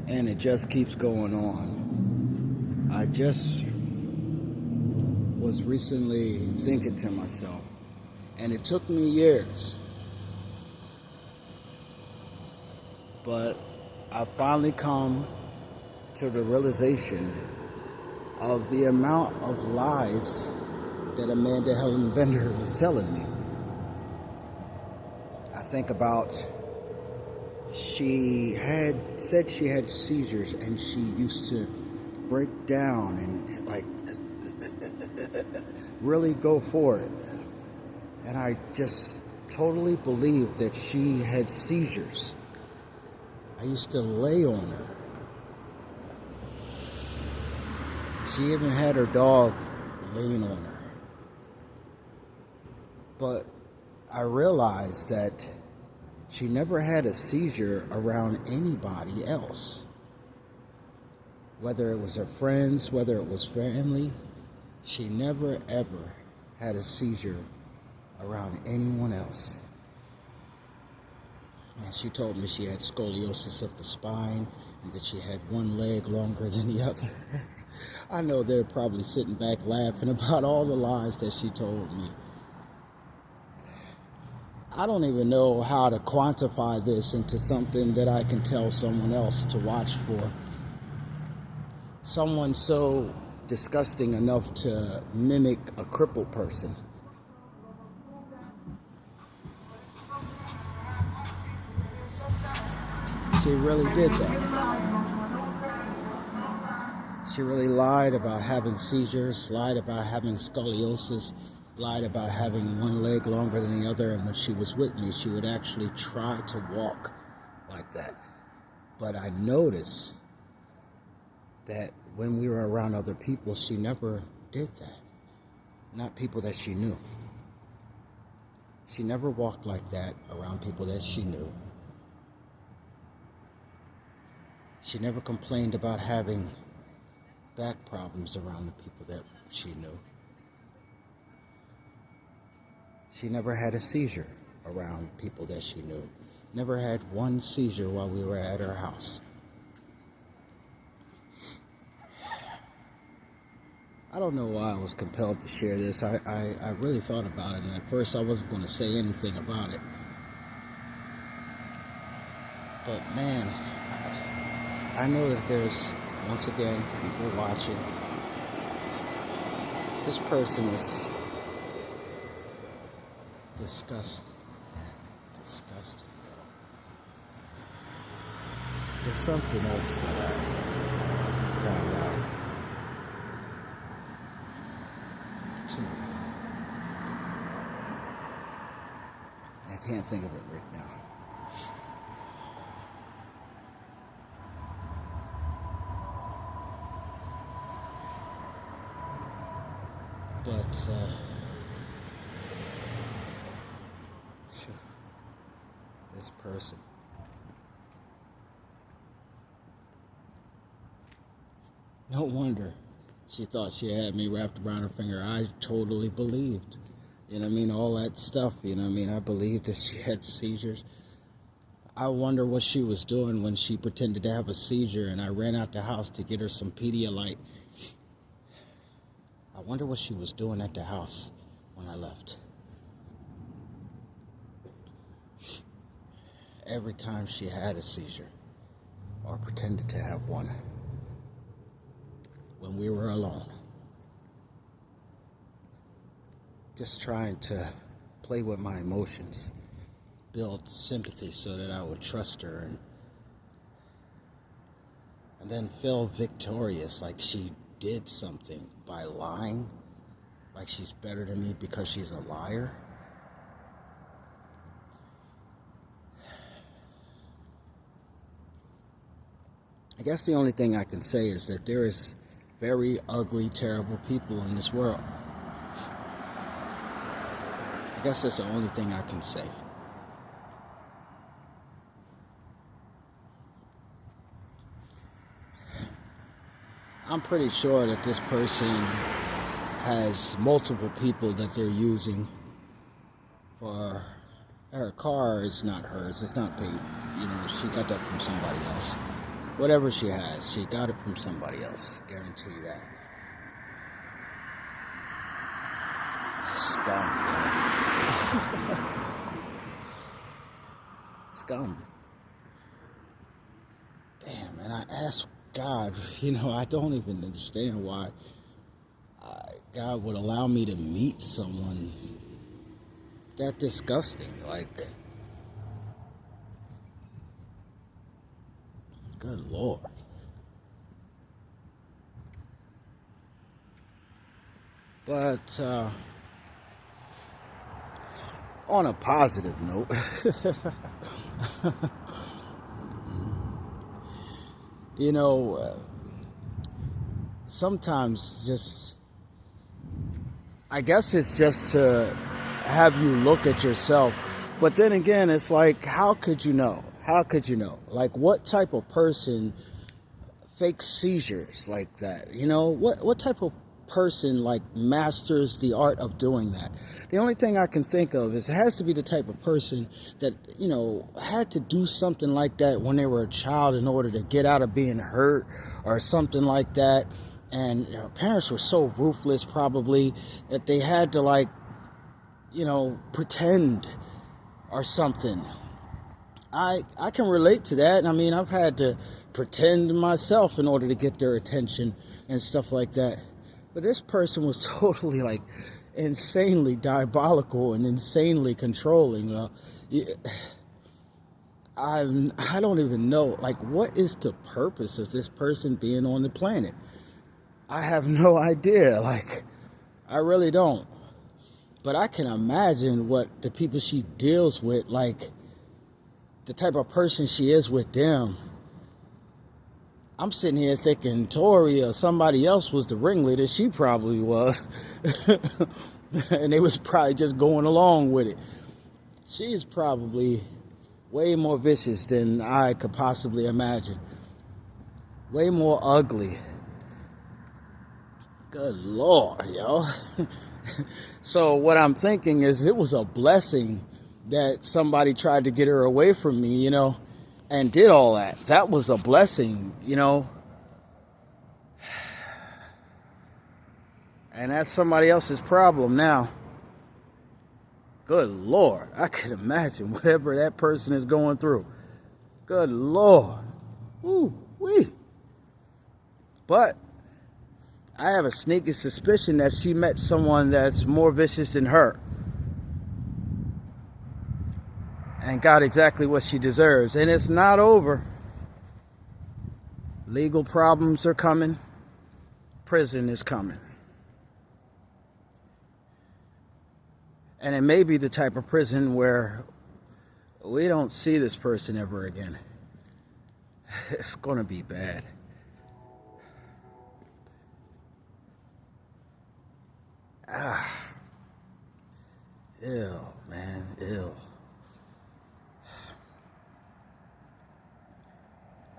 And it just keeps going on. I just was recently thinking to myself, and it took me years, but I finally come to the realization of the amount of lies that Amanda Helen Bender was telling me. I think about, she had said she had seizures and she used to break down and like really go for it. And I just totally believed that she had seizures. I used to lay on her. She even had her dog laying on her. But I realized that she never had a seizure around anybody else. Whether it was her friends, whether it was family, she never ever had a seizure around anyone else. And she told me she had scoliosis of the spine and that she had one leg longer than the other. I know they're probably sitting back laughing about all the lies that she told me. I don't even know how to quantify this into something that I can tell someone else to watch for. Someone so disgusting enough to mimic a crippled person. She really did that. She really lied about having seizures, lied about having scoliosis, lied about having one leg longer than the other, and when she was with me, she would actually try to walk like that. But I noticed that when we were around other people, she never did that. Not people that she knew. She never walked like that around people that she knew. She never complained about having back problems around the people that she knew. She never had a seizure around people that she knew. Never had one seizure while we were at her house. I don't know why I was compelled to share this. I really thought about it, and at first I wasn't going to say anything about it. But man, I know that there's, once again, people watching. This person is disgusting. Disgusting. There's something else that I found out too. I can't think of it right now. But this person, no wonder she thought she had me wrapped around her finger. I totally believed, all that stuff, I believed that she had seizures. I wonder what she was doing when she pretended to have a seizure and I ran out the house to get her some Pedialyte. I wonder what she was doing at the house when I left. Every time she had a seizure or pretended to have one, when we were alone, just trying to play with my emotions, build sympathy so that I would trust her, and then feel victorious, like she did something by lying, like she's better than me because she's a liar. I guess the only thing I can say is that there is very ugly, terrible people in this world. I guess that's the only thing I can say. I'm pretty sure that this person has multiple people that they're using for her car. Is not hers. It's not paid. She got that from somebody else. Whatever she has, she got it from somebody else. Guarantee you that. Scum. Scum. Damn, and I asked God, I don't even understand why God would allow me to meet someone that disgusting. Like, good Lord. But on a positive note, sometimes just, I guess it's just to have you look at yourself. But then again, it's like, how could you know? How could you know? Like, what type of person fakes seizures like that? What type of person like masters the art of doing that? The only thing I can think of is it has to be the type of person that had to do something like that when they were a child in order to get out of being hurt or something like that, and their parents were so ruthless probably that they had to pretend or something. I can relate to that. I mean, I've had to pretend myself in order to get their attention and stuff like that. But this person was totally insanely diabolical and insanely controlling. I don't even know, what is the purpose of this person being on the planet? I have no idea. I really don't. But I can imagine what the people she deals with, the type of person she is with them. I'm sitting here thinking Tori or somebody else was the ringleader. She probably was. And they was probably just going along with it. She is probably way more vicious than I could possibly imagine. Way more ugly. Good Lord, yo. So what I'm thinking is it was a blessing that somebody tried to get her away from me, and did all that. That was a blessing, And that's somebody else's problem now. Good Lord. I can imagine whatever that person is going through. Good Lord. Ooh, wee. But I have a sneaky suspicion that she met someone that's more vicious than her and got exactly what she deserves. And it's not over. Legal problems are coming. Prison is coming. And it may be the type of prison where we don't see this person ever again. It's going to be bad. Ew, man, ew.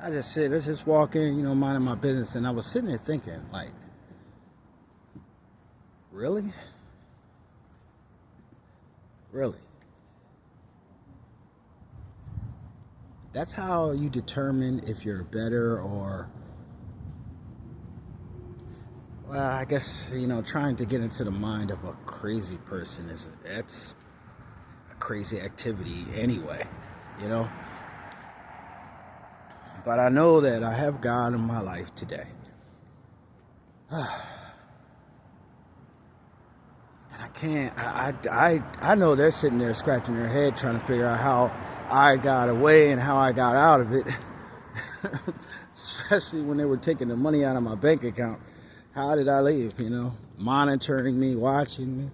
I just said, let's just walk in, minding my business. And I was sitting there thinking, really? Really? That's how you determine if you're better or... Well, I guess, trying to get into the mind of a crazy person that's a crazy activity anyway, But I know that I have God in my life today. And I can't, I know they're sitting there scratching their head trying to figure out how I got away and how I got out of it. Especially when they were taking the money out of my bank account. How did I leave, monitoring me, watching me?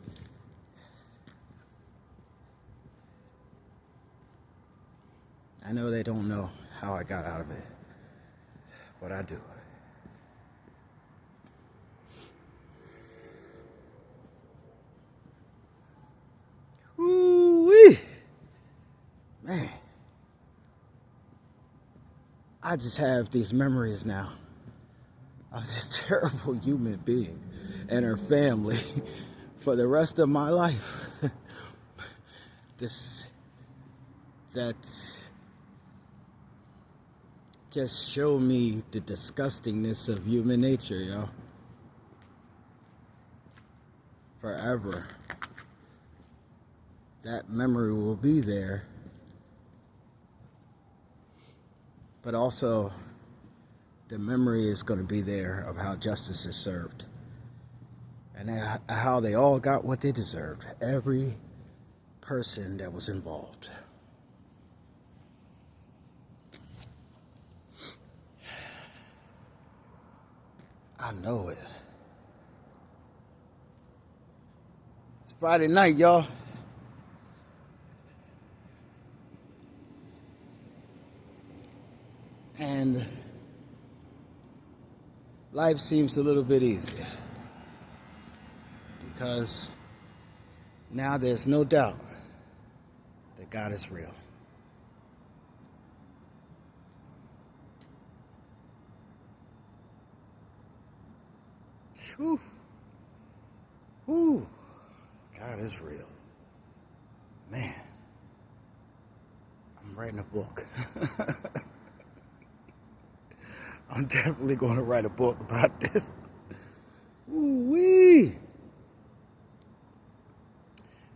I know they don't know how I got out of it, but I do. Woo-wee! Man, I just have these memories now of this terrible human being and her family for the rest of my life. just show me the disgustingness of human nature, yo. Forever. That memory will be there. But also, the memory is going to be there of how justice is served. And how they all got what they deserved. Every person that was involved. I know it. It's Friday night, y'all. And life seems a little bit easier. Because now there's no doubt that God is real. Whew. Whew. God is real. Man, I'm writing a book. I'm definitely going to write a book about this. Ooh-wee.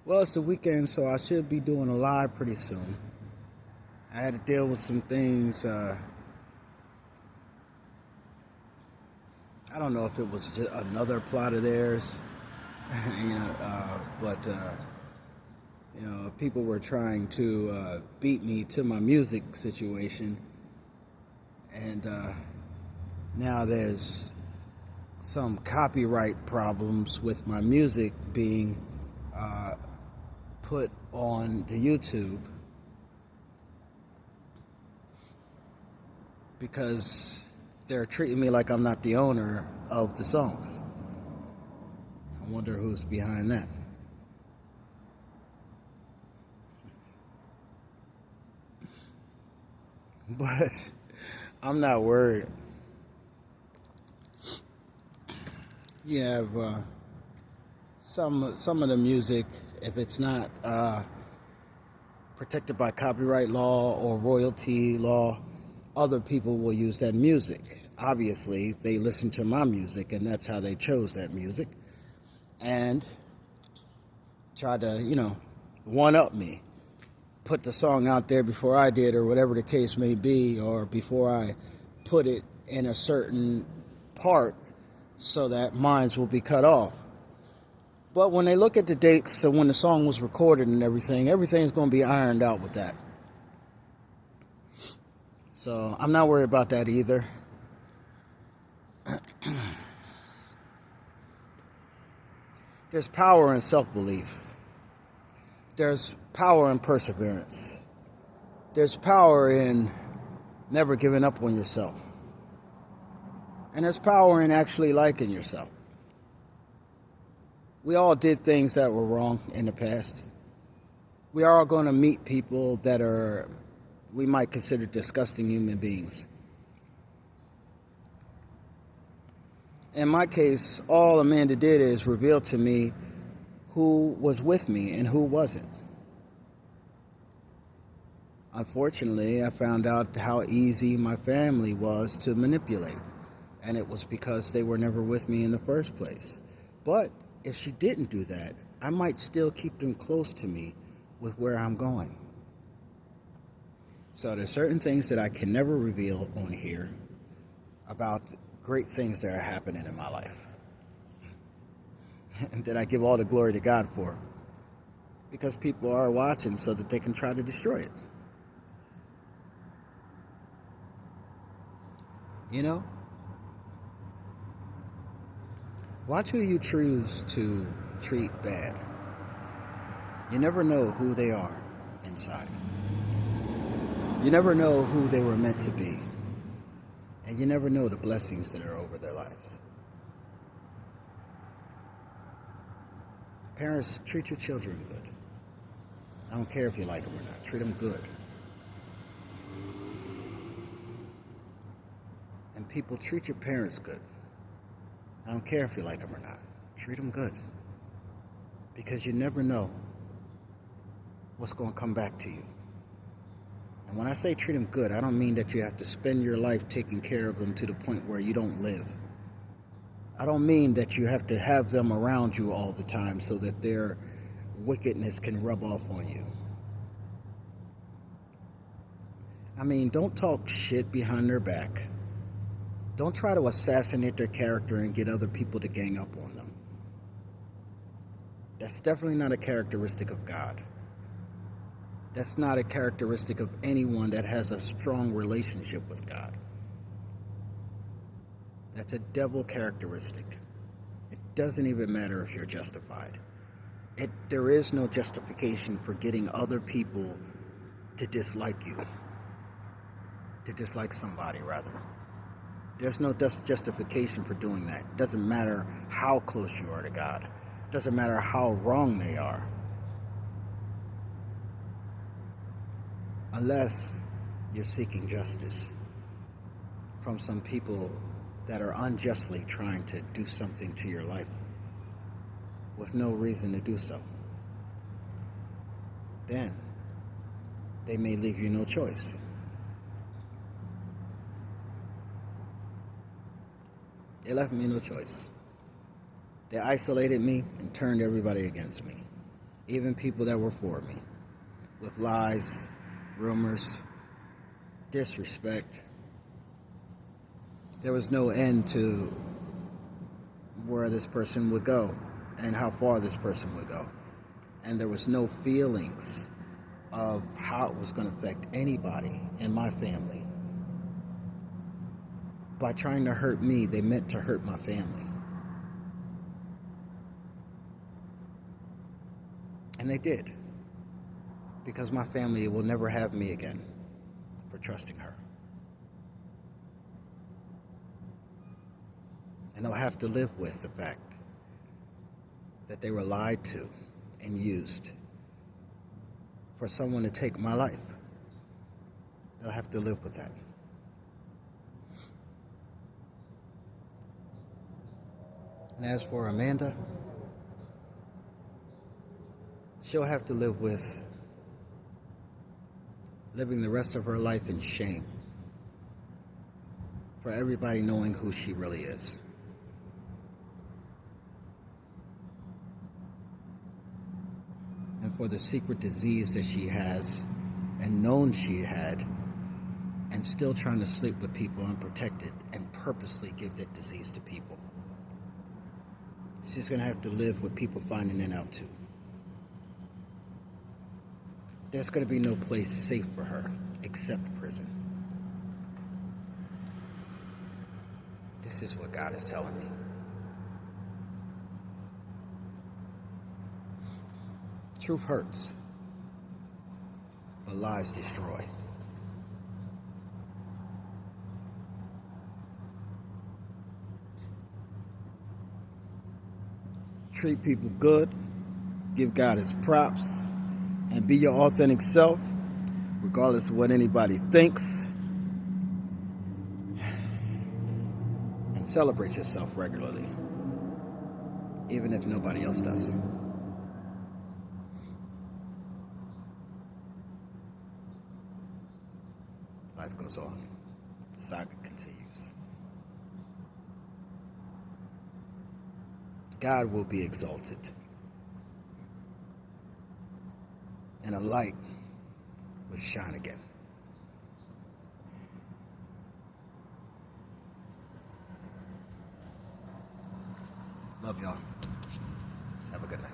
Well, it's the weekend, so I should be doing a live pretty soon. I had to deal with some things. I don't know if it was just another plot of theirs, but people were trying to beat me to my music situation, and now there's some copyright problems with my music being put on the YouTube because they're treating me like I'm not the owner of the songs. I wonder who's behind that. But I'm not worried. You have some of the music, if it's not protected by copyright law or royalty law, other people will use that music. Obviously, they listen to my music, and that's how they chose that music. And try to, one-up me. Put the song out there before I did, or whatever the case may be, or before I put it in a certain part so that mine will be cut off. But when they look at the dates of when the song was recorded and everything's going to be ironed out with that. So I'm not worried about that either. There's power in self-belief. There's power in perseverance. There's power in never giving up on yourself. And there's power in actually liking yourself. We all did things that were wrong in the past. We are all going to meet people that we might consider disgusting human beings. In my case, all Amanda did is reveal to me who was with me and who wasn't. Unfortunately, I found out how easy my family was to manipulate. And it was because they were never with me in the first place. But if she didn't do that, I might still keep them close to me with where I'm going. So there's certain things that I can never reveal on here about great things that are happening in my life. And that I give all the glory to God for. Because people are watching so that they can try to destroy it. Watch who you choose to treat bad. You never know who they are inside. You never know who they were meant to be. And you never know the blessings that are over their lives. Parents, treat your children good. I don't care if you like them or not. Treat them good. And people, treat your parents good. I don't care if you like them or not. Treat them good. Because you never know what's going to come back to you. And when I say treat them good, I don't mean that you have to spend your life taking care of them to the point where you don't live. I don't mean that you have to have them around you all the time so that their wickedness can rub off on you. I mean, don't talk shit behind their back. Don't try to assassinate their character and get other people to gang up on them. That's definitely not a characteristic of God. That's not a characteristic of anyone that has a strong relationship with God. That's a devil characteristic. It doesn't even matter if you're justified. There is no justification for getting other people to dislike you. To dislike somebody, rather. There's no justification for doing that. It doesn't matter how close you are to God. It doesn't matter how wrong they are. Unless you're seeking justice from some people that are unjustly trying to do something to your life with no reason to do so. Then they may leave you no choice. They left me no choice. They isolated me and turned everybody against me, even people that were for me, with lies, rumors, disrespect. There was no end to where this person would go and how far this person would go. And there was no feelings of how it was going to affect anybody in my family. By trying to hurt me, they meant to hurt my family. And they did. Because my family will never have me again for trusting her. And they'll have to live with the fact that they were lied to and used for someone to take my life. They'll have to live with that. And as for Amanda, she'll have to live with living the rest of her life in shame for everybody knowing who she really is. And for the secret disease that she has and known she had, and still trying to sleep with people unprotected and purposely give that disease to people. She's going to have to live with people finding it out too. There's going to be no place safe for her except prison. This is what God is telling me. Truth hurts, but lies destroy. Treat people good, give God his props, and be your authentic self, regardless of what anybody thinks. And celebrate yourself regularly, even if nobody else does. Life goes on. The saga continues. God will be exalted, and a light will shine again. Love y'all. Have a good night.